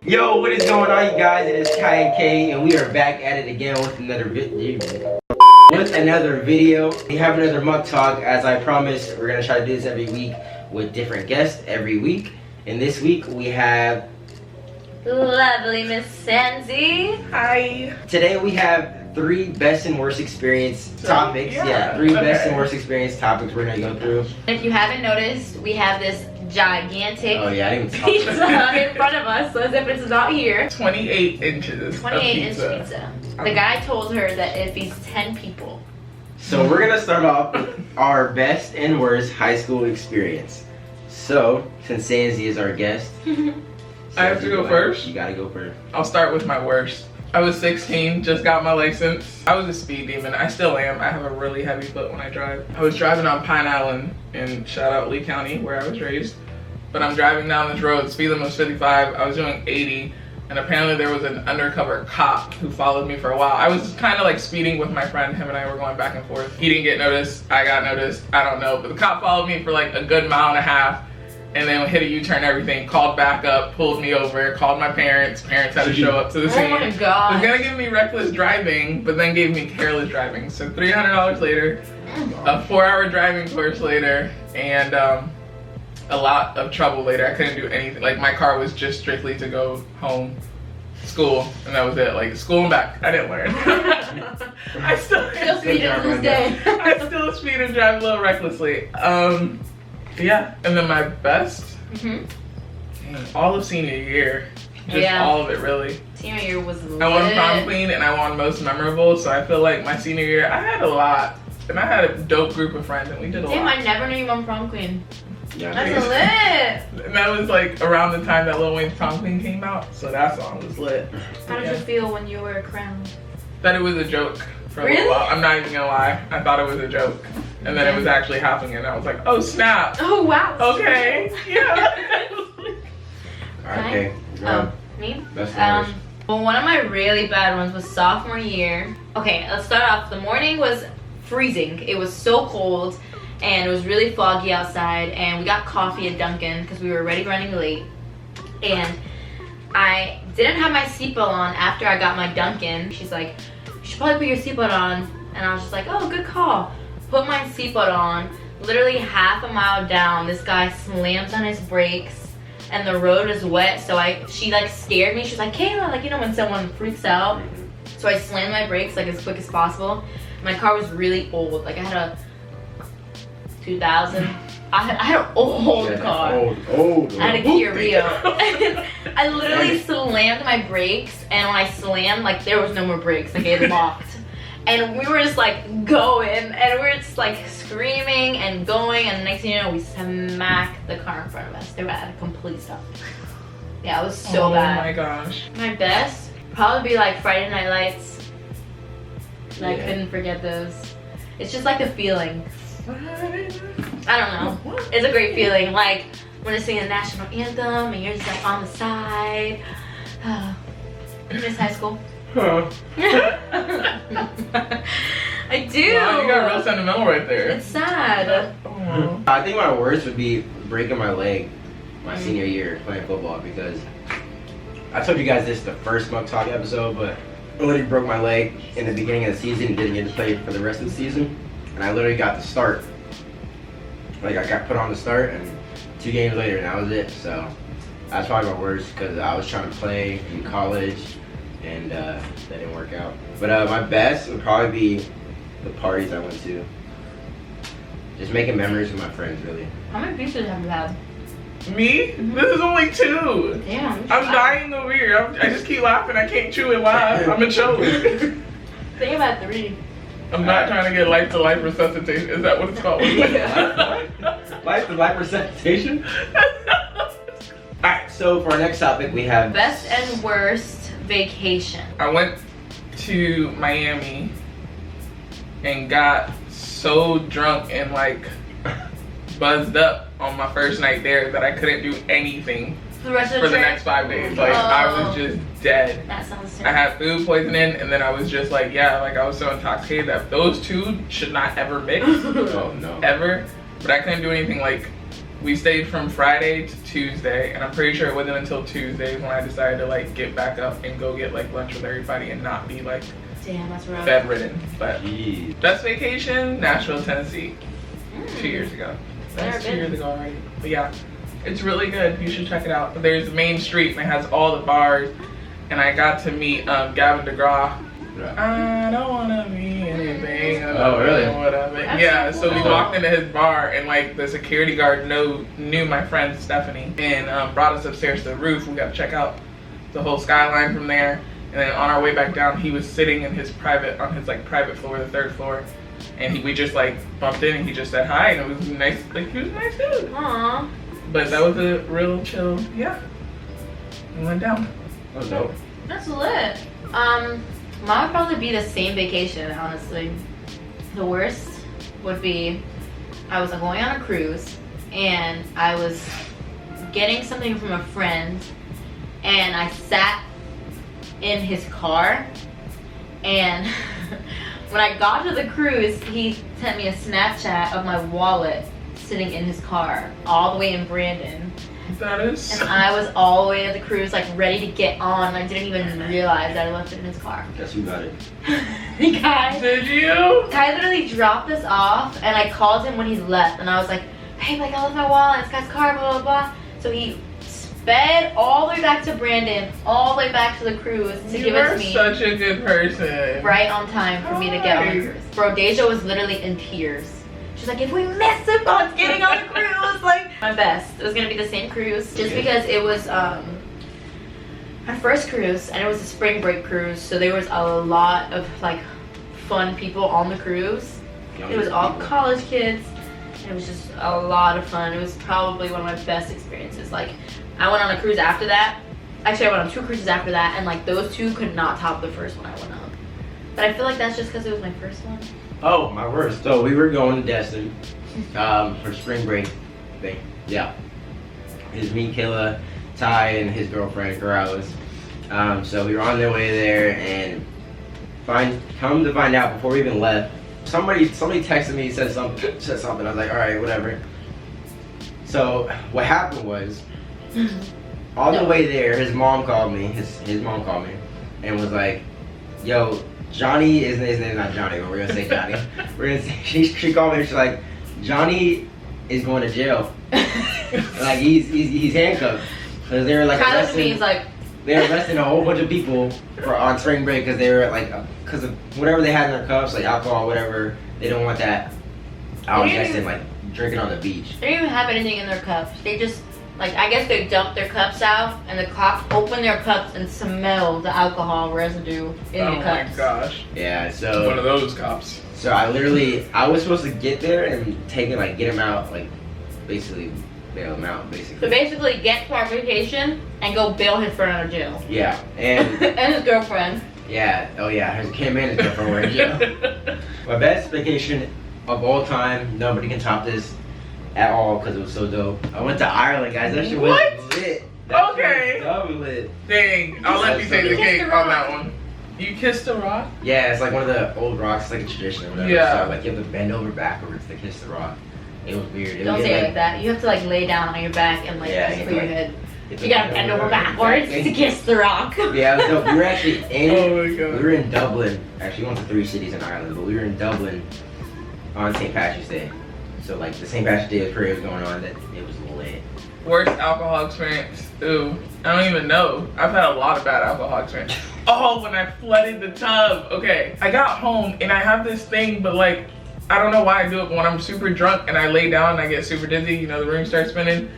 Yo, what is going on, you guys? It is Kai and K, and we are back at it again with another video. We have another Muck Talk. As I promised, we're gonna try to do this every week with different guests every week. And this week we have lovely Miss Sanzi. Hi. Today we have 3 best and worst experience topics. Yeah, 3 best and worst experience topics we're gonna go through. If you haven't noticed, we have this gigantic Oh yeah, I didn't even talk pizza about that. in front of us, so as if it's not here. 28 inches. 28-inch pizza. The guy told her that it feeds 10 people. So we're gonna start off with our best and worst high school experience. So, since Sanzi is our guest, I have to go first? You gotta go first. I'll start with my worst. I was 16, just got my license. I was a speed demon. I still am. I have a really heavy foot when I drive. I was driving on Pine Island in shout out Lee County, where I was raised. But I'm driving down this road, speed limit was 55. I was doing 80. And apparently there was an undercover cop who followed me for a while. I was kind of like speeding with my friend. Him and I were going back and forth. He didn't get noticed. I got noticed. I don't know. But the cop followed me for like a good mile and a half. And then hit a U-turn and everything. Called back up, pulled me over, called my parents. Parents had to show up to the scene. Oh my god. Was gonna give me reckless driving, but then gave me careless driving. So $300 later, a 4-hour driving course later, and a lot of trouble later. I couldn't do anything. Like my car was just strictly to go home, school, and that was it. Like school and back. I didn't learn. I still speed to this day. I still speed and drive a little recklessly. Yeah, and then my best, all of senior year, just all of it really. Senior year was lit. I won prom queen and I won most memorable, so I feel like my senior year, I had a lot. And I had a dope group of friends and we did a lot. Damn, I never knew you won prom queen. Yeah, That's lit. And that was like around the time that Lil Wayne's Prom Queen came out, so that song was lit. How did you feel when you were crowned? Thought it was a joke for a Really? little while. I'm not even gonna lie. I thought it was a joke. And then it was actually happening and I was like, oh snap. Oh wow. Okay. Yeah. Okay. Me? Best and worst. Well, one of my really bad ones was sophomore year. Okay, let's start off. The morning was freezing. It was so cold and it was really foggy outside, and we got coffee at Dunkin' because we were already running late. And I didn't have my seatbelt on after I got my Dunkin'. She's like, you should probably put your seatbelt on. And I was just like, oh, good call. Put my seatbelt on. Literally half a mile down, this guy slams on his brakes and the road is wet. So she like scared me. She's like, Kayla, like, you know when someone freaks out. So I slammed my brakes like as quick as possible. My car was really old. Like I had a 2000. I had an old car. Old. I had a Kia Rio. I literally slammed my brakes, and when I slammed, like there was no more brakes. Like it locked. And we were just like going, and we were just like screaming and going, and the next thing you know, we smacked the car in front of us. They were at a complete stop. Yeah, it was so bad. Oh my gosh. My best probably be like Friday Night Lights. I couldn't forget those. It's just like the feeling. I don't know. It's a great feeling. Like when they're singing the national anthem and you're just like on the side. Miss high school. Huh. I do. Wow, you got real sentimental right there. It's sad. Oh. I think my worst would be breaking my leg my senior year playing football, because I told you guys this the first Muck Talk episode, but I literally broke my leg in the beginning of the season and didn't get to play for the rest of the season. And I literally got to start. Like I got put on the start, and 2 games later, and that was it. So that's probably my worst, because I was trying to play in college, and that didn't work out. But my best would probably be the parties I went to. Just making memories with my friends, really. How many pieces have you had? Me? This is only 2. Damn. I'm dying over here. I just keep laughing. I can't chew it live. I'm a choke. Think about 3. I'm not trying to get life-to-life resuscitation. Is that what it's called? Life-to-life resuscitation? Alright, so for our next topic, we have Best and worst vacation. I went to Miami and got so drunk and like buzzed up on my first night there that I couldn't do anything For the rest of for the the trip? next 5 days. Like I was just dead. That sounds I terrible. had food poisoning, and then I was just like, yeah, like I was so intoxicated that those 2 should not ever mix. Oh no. Ever. But I couldn't do anything like We stayed from Friday to Tuesday, and I'm pretty sure it wasn't until Tuesday when I decided to like get back up and go get like lunch with everybody and not be like Damn, that's rough. bedridden. But Jeez. best vacation, Nashville, Tennessee, 2 years ago. That's Never 2 years been. ago already. But yeah, it's really good. You should check it out. There's the main street and it has all the bars, and I got to meet Gavin DeGraw. I don't wanna be anything. Oh, really? Whatever. That's Yeah, so so we cool. walked into his bar and like the security guard knew my friend Stephanie and brought us upstairs to the roof. We got to check out the whole skyline from there. And then on our way back down, he was sitting in his private floor, the 3rd floor. And we just like bumped in and he just said hi, and it was nice. Like, he was a nice dude. Aww. But that was a real chill, yeah. We went down. That was dope. That's lit. Mine would probably be the same vacation, honestly. The worst would be I was going on a cruise and I was getting something from a friend and I sat in his car, and when I got to the cruise, he sent me a Snapchat of my wallet sitting in his car all the way in Brandon. That is. And I was all the way at the cruise, like ready to get on. I didn't even realize that I left it in his car. Guess who got it? The guy Did you? literally dropped us off, and I called him when he left, and I was like, "Babe, like I left my wallet in this guy's car, blah blah blah." So he sped all the way back to Brandon, all the way back to the cruise to give it to me. You are such a good person. Right on time for me to get on the cruise. Bro, Deja was literally in tears. She's like, if we miss him on getting on the cruise, like my best. It was gonna be the same cruise, just because it was our first cruise, and it was a spring break cruise, so there was a lot of like fun people on the cruise. It was all college kids, and it was just a lot of fun. It was probably one of my best experiences. Like, I went on a cruise after that. Actually, I went on 2 cruises after that, and like those 2 could not top the first one I went on. But I feel like that's just because it was my first one. Oh, my worst. So we were going to Destin for spring break thing. Yeah. It was me, KAYLA, Ty, and his girlfriend, Corrales. So we were on their way there, and come to find out, before we even left, somebody texted me, said something. I was like, all right, whatever. So what happened was, on the way there, his mom called me. His mom called me and was like, "Yo, Johnny," his name's not Johnny, but we're gonna say Johnny. We're gonna say, she called me and she's like, "Johnny is going to jail. Like he's handcuffed." Because they were like Tyler to me is like, they were arresting a whole bunch of people on spring break because they were like, because of whatever they had in their cups, like alcohol, whatever. They don't want that out Destin, like drinking on the beach. they didn't even have anything in their cups. They just, like, I guess they dumped their cups out, and the cops opened their cups and smelled the alcohol residue in the cups. Oh my gosh. Yeah, so One of those cops. So I was supposed to get there and take it, like get him out, like basically bail him out, basically. So basically, get to our vacation and go bail his friend out of jail. Yeah, and And his girlfriend. yeah, oh yeah, his Kim and his girlfriend were in jail. My best vacation of all time, nobody can top this at all because it was so dope. I went to Ireland, guys. That shit was What? lit. That Okay. shit was so lit. Dang, I'll let you take the You kissed cake the on rock. that one. You kissed a rock? Yeah, it's like one of the old rocks, like a tradition or whatever. Yeah. So like you have to bend over backwards to kiss the rock. It was weird. Don't say it like that. You have to, like, lay down on your back and, like, Yeah, just you put your have to, head. You gotta bend over backwards to kiss the rock. Yeah, it was dope. We were actually Oh my god. we were in Dublin. Actually, we went to 3 cities in Ireland, but we were in Dublin on St. Patrick's Day. So like the St. Patrick's Day parade was going on. That it was lit. Worst alcohol experience? Ooh, I don't even know. I've had a lot of bad alcohol experience. Oh, when I flooded the tub. Okay, I got home and I have this thing, but like, I don't know why I do it, but when I'm super drunk and I lay down and I get super dizzy, you know, the room starts spinning.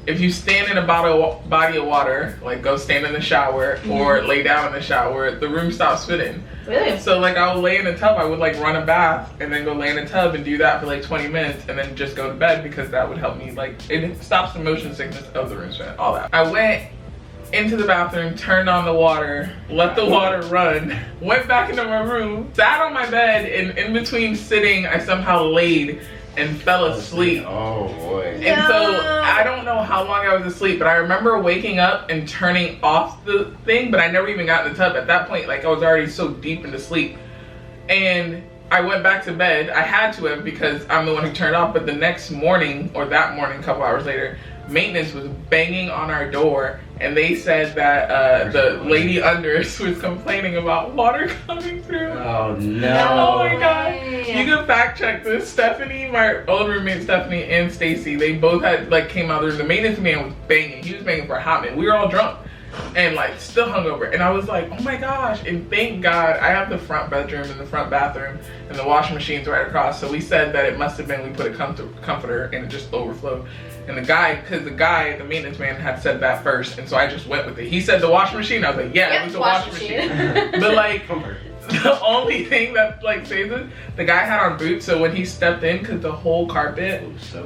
If you stand in a body of water, like go stand in the shower or lay down in the shower, the room stops spinning. Really? So like I would lay in the tub, I would like run a bath and then go lay in the tub and do that for like 20 minutes and then just go to bed because that would help me, like, it stops the motion sickness of the room spinning, all that. I went into the bathroom, turned on the water, let the water run, went back into my room, sat on my bed, and in between sitting, I somehow laid and fell asleep. Oh boy. And so I don't know how long I was asleep, but I remember waking up and turning off the thing, but I never even got in the tub at that point. Like I was already so deep into sleep. And I went back to bed. I had to have because I'm the one who turned off. But the next morning, or that morning, a couple hours later, maintenance was banging on our door, and they said that the lady under us was complaining about water coming through. Oh no! Oh my god! You can fact check this. Stephanie, my old roommate Stephanie, and Stacy, they both had like came out there. The maintenance man was banging. He was banging for a hot minute. We were all drunk and like still hungover. And I was like, oh my gosh! And thank God I have the front bedroom and the front bathroom, and the washing machine's right across. So we said that it must have been we put a comforter and it just overflowed. And the guy, the maintenance man had said that first, and so I just went with it. He said the washing machine. I was like, yeah, it was the washing machine. But like, the only thing that like saves it, the guy had on boots, so when he stepped in, because the whole carpet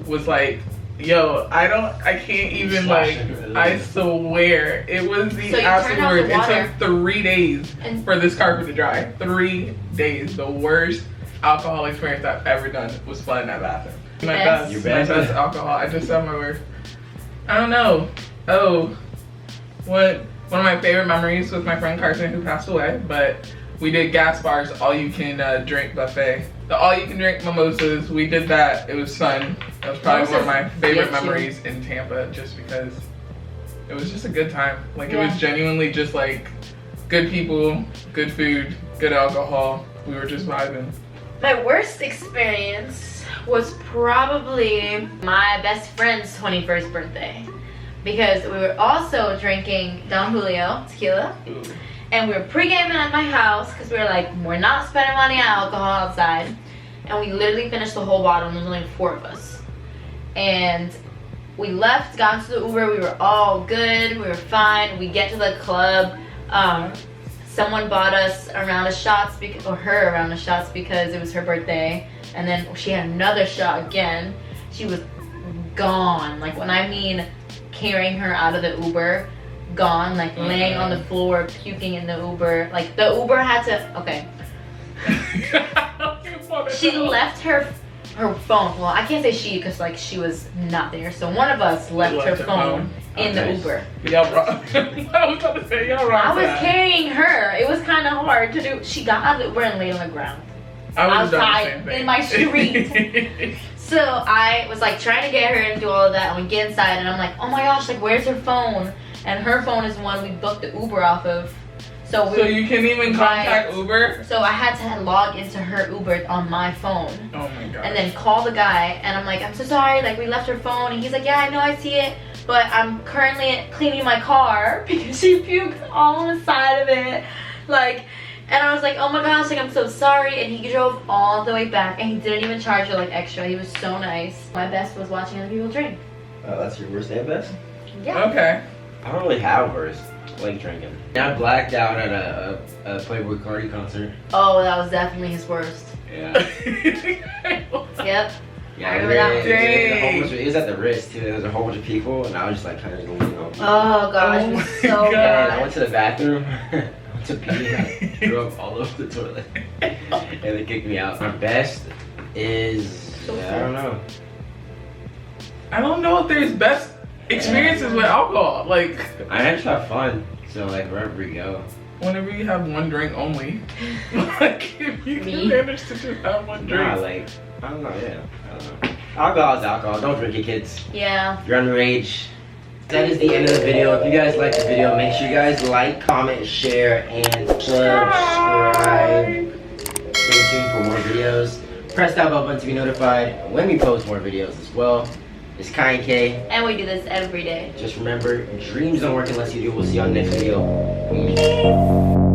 was like, yo, I can't even like, I swear, it was the absolute worst. It took 3 days for this carpet to dry. 3 days. The worst alcohol experience I've ever done was flooding that bathroom. My best alcohol. I just said my word. I don't know. Oh, one of my favorite memories was my friend Carson, who passed away, but we did gas bars, all you can drink buffet. The all you can drink mimosas, we did that. It was fun. That was probably one of my favorite memories in Tampa, just because it was just a good time. Like it was genuinely just like good people, good food, good alcohol. We were just vibing. My worst experience was probably my best friend's 21st birthday, because we were also drinking Don Julio tequila. Ooh. And we were pre-gaming at my house because we were like, we're not spending money on alcohol outside. And we literally finished the whole bottle, and there was only 4 of us. And we left, got into the Uber, we were all good, we were fine. We get to the club, someone bought us a round of shots, or her a round of shots, because it was her birthday. And then she had another shot again. She was gone. Like when I mean carrying her out of the Uber, gone, like laying on the floor, puking in the Uber. Like the Uber had to, okay. She left her phone. Well, I can't say she because like she was not there. So one of us left her phone in the Uber. Y'all wrong. I was about to say y'all wrong. I was carrying her. It was kind of hard to do. She got out of the Uber and laid on the ground. Outside in my street. So I was like trying to get her and do all of that, and we get inside and I'm like, oh my gosh, like where's her phone? And her phone is one we booked the Uber off of. So you can't even contact Uber? So I had to log into her Uber on my phone. Oh my god. And then call the guy, and I'm like, I'm so sorry, like we left her phone. And he's like, yeah, I know, I see it, but I'm currently cleaning my car because she puked all on the side of it. Like, and I was like, oh my gosh, like I'm so sorry. And he drove all the way back, and he didn't even charge her like extra. He was so nice. My best was watching other people drink. Oh, that's your worst and best? Yeah. Okay. I don't really have worst. I like drinking. I blacked out at a Playboy Cardi concert. Oh, that was definitely his worst. Yeah. Yep. Yeah, I remember that one. Dang. It was at the Ritz too. There was a whole bunch of people, and I was just like kind of leaning over. Oh gosh, it was so And bad. I went to the bathroom. I went to pee. And I threw up all over the toilet, and they kicked me out. My best is I don't know. I don't know if there's best experiences with alcohol. Like I just have fun. So like wherever we go. Whenever you have one drink only. Like if you can manage to just have one drink. Nah, like I don't know. Yeah, I don't know. Alcohol is alcohol. Don't drink it, kids. Yeah. If you're underage. That is the end of the video. If you guys like the video, make sure you guys like, comment, share, and subscribe. Stay tuned for more videos. Press that bell button to be notified when we post more videos as well. It's Kai and Kay. And we do this every day. Just remember, dreams don't work unless you do. We'll see you on the next video. Peace.